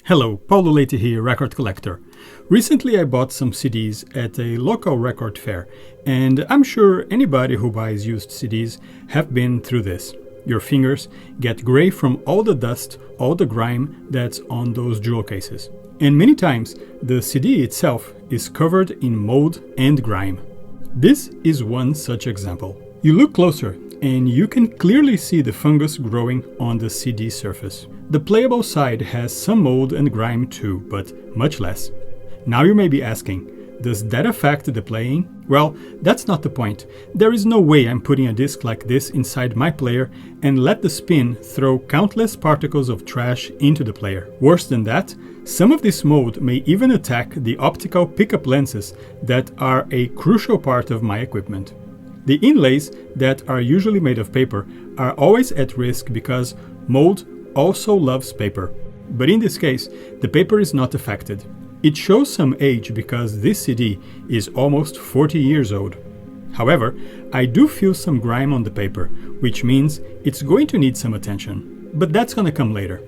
Hello, Paulo Leite here, record collector. Recently I bought some CDs at a local record fair, and I'm sure anybody who buys used CDs have been through this. Your fingers get gray from all the dust, all the grime that's on those jewel cases. And many times the CD itself is covered in mold and grime. This is one such example. You look closer and you can clearly see the fungus growing on the CD surface. The playable side has some mold and grime too, but much less. Now you may be asking, does that affect the playing? Well, that's not the point. There is no way I'm putting a disc like this inside my player and let the spin throw countless particles of trash into the player. Worse than that, some of this mold may even attack the optical pickup lenses that are a crucial part of my equipment. The inlays that are usually made of paper are always at risk because mold also loves paper. But in this case, the paper is not affected. It shows some age because this CD is almost 40 years old. However, I do feel some grime on the paper, which means it's going to need some attention. But that's gonna come later.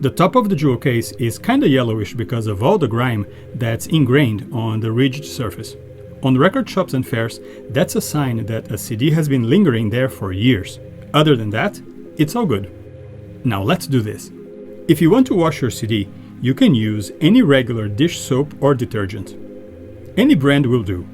The top of the jewel case is kinda yellowish because of all the grime that's ingrained on the ridged surface. On record shops and fairs, that's a sign that a CD has been lingering there for years. Other than that, it's all good. Now let's do this. If you want to wash your CD, you can use any regular dish soap or detergent. Any brand will do.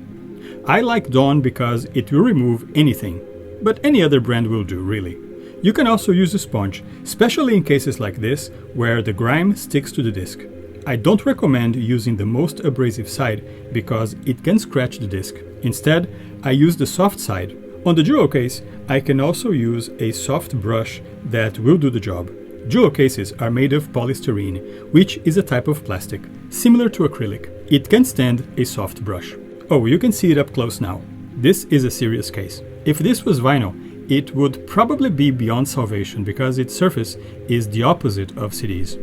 I like Dawn because it will remove anything, but any other brand will do, really. You can also use a sponge, especially in cases like this where the grime sticks to the disc. I don't recommend using the most abrasive side because it can scratch the disc. Instead, I use the soft side. On the jewel case, I can also use a soft brush that will do the job. Jewel cases are made of polystyrene, which is a type of plastic, similar to acrylic. It can stand a soft brush. Oh, you can see it up close now. This is a serious case. If this was vinyl, it would probably be beyond salvation because its surface is the opposite of CDs.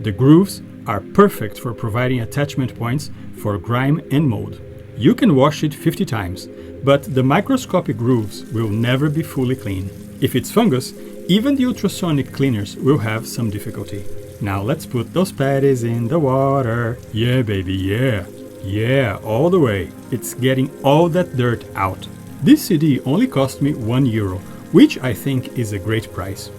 The grooves are perfect for providing attachment points for grime and mold. You can wash it 50 times, but the microscopic grooves will never be fully clean. If it's fungus, even the ultrasonic cleaners will have some difficulty. Now let's put those patties in the water. Yeah, baby, yeah. Yeah, all the way. It's getting all that dirt out. This CD only cost me €1, which I think is a great price.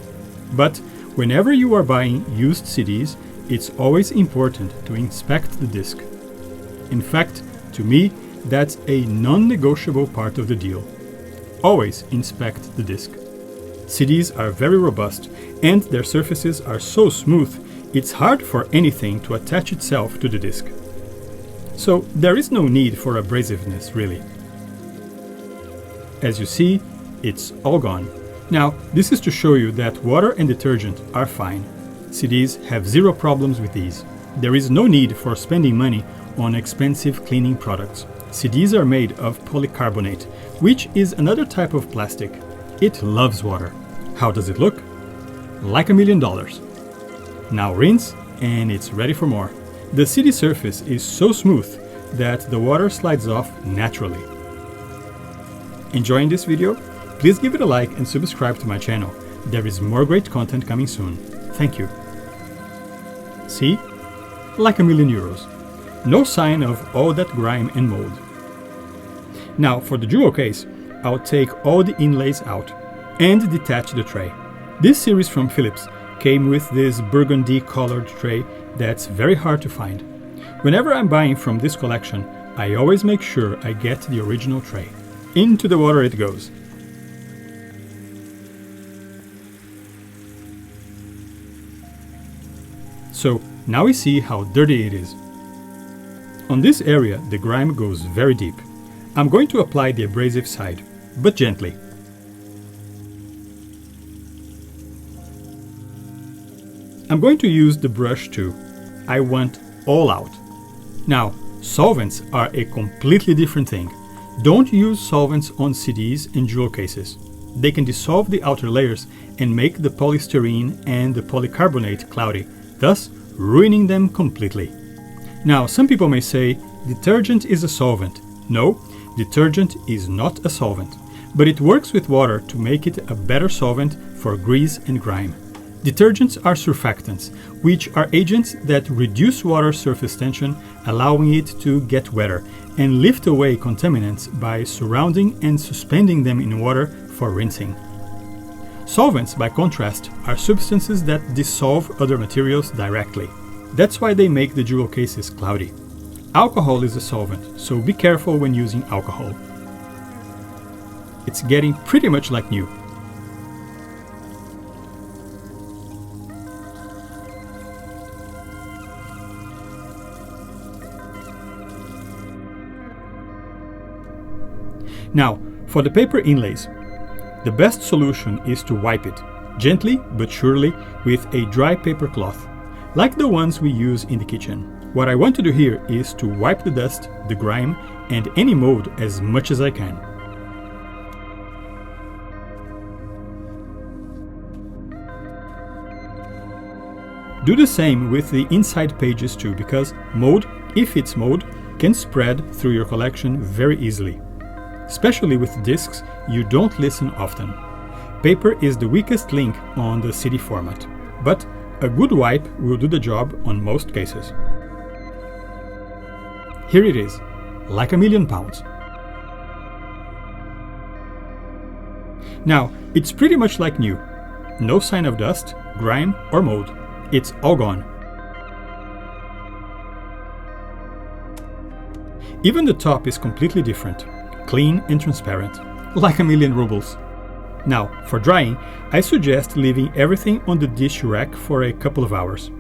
But whenever you are buying used CDs, it's always important to inspect the disc. In fact, to me, that's a non-negotiable part of the deal. Always inspect the disc. CDs are very robust and their surfaces are so smooth, it's hard for anything to attach itself to the disc. So there is no need for abrasiveness, really. As you see, it's all gone. Now, this is to show you that water and detergent are fine. CDs have zero problems with these. There is no need for spending money on expensive cleaning products. CDs are made of polycarbonate, which is another type of plastic. It loves water. How does it look? Like $1 million. Now rinse, and it's ready for more. The CD surface is so smooth that the water slides off naturally. Enjoying this video? Please give it a like and subscribe to my channel. There is more great content coming soon. Thank you. See? Like €1 million. No sign of all that grime and mold. Now for the jewel case, I'll take all the inlays out and detach the tray. This series from Philips came with this burgundy colored tray that's very hard to find. Whenever I'm buying from this collection, I always make sure I get the original tray. Into the water it goes. So now we see how dirty it is. On this area, the grime goes very deep. I'm going to apply the abrasive side, but gently. I'm going to use the brush too. I want all out. Now, solvents are a completely different thing. Don't use solvents on CDs and jewel cases. They can dissolve the outer layers and make the polystyrene and the polycarbonate cloudy, thus ruining them completely. Now, some people may say, detergent is a solvent. No, detergent is not a solvent, but it works with water to make it a better solvent for grease and grime. Detergents are surfactants, which are agents that reduce water surface tension, allowing it to get wetter, and lift away contaminants by surrounding and suspending them in water for rinsing. Solvents, by contrast, are substances that dissolve other materials directly. That's why they make the jewel cases cloudy. Alcohol is a solvent, so be careful when using alcohol. It's getting pretty much like new. Now, for the paper inlays. The best solution is to wipe it, gently but surely, with a dry paper cloth, like the ones we use in the kitchen. What I want to do here is to wipe the dust, the grime, and any mold as much as I can. Do the same with the inside pages too, because mold, if it's mold, can spread through your collection very easily. Especially with discs, you don't listen often. Paper is the weakest link on the CD format, but a good wipe will do the job on most cases. Here it is, like £1,000,000. Now, it's pretty much like new. No sign of dust, grime, or mold. It's all gone. Even the top is completely different. Clean and transparent, like ₹1,000,000. Now, for drying, I suggest leaving everything on the dish rack for a couple of hours.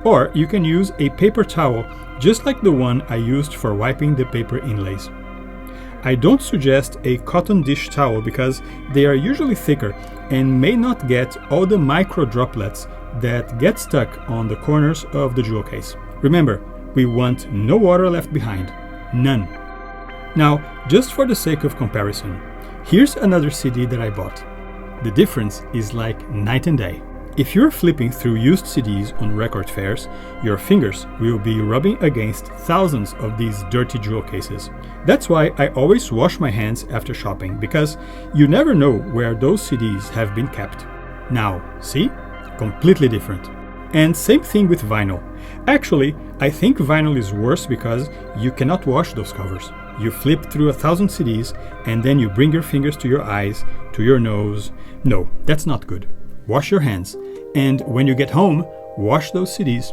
Or you can use a paper towel, just like the one I used for wiping the paper inlays. I don't suggest a cotton dish towel because they are usually thicker and may not get all the micro droplets that get stuck on the corners of the jewel case. Remember, we want no water left behind. None. Now, just for the sake of comparison, here's another CD that I bought. The difference is like night and day. If you're flipping through used CDs on record fairs, your fingers will be rubbing against thousands of these dirty jewel cases. That's why I always wash my hands after shopping, because you never know where those CDs have been kept. Now, see? Completely different. And same thing with vinyl. Actually, I think vinyl is worse because you cannot wash those covers. You flip through 1,000 CDs and then you bring your fingers to your eyes, to your nose. No, that's not good. Wash your hands. And when you get home, wash those CDs.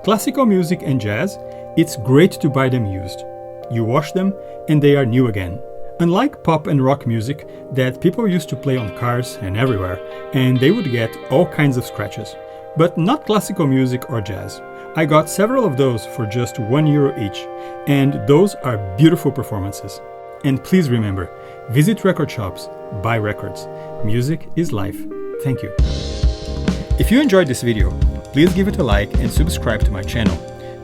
Classical music and jazz, it's great to buy them used. You wash them and they are new again. Unlike pop and rock music that people used to play on cars and everywhere, and they would get all kinds of scratches. But not classical music or jazz. I got several of those for just €1 each, and those are beautiful performances. And please remember, visit record shops, buy records. Music is life. Thank you. If you enjoyed this video, please give it a like and subscribe to my channel.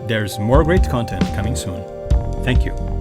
There's more great content coming soon. Thank you.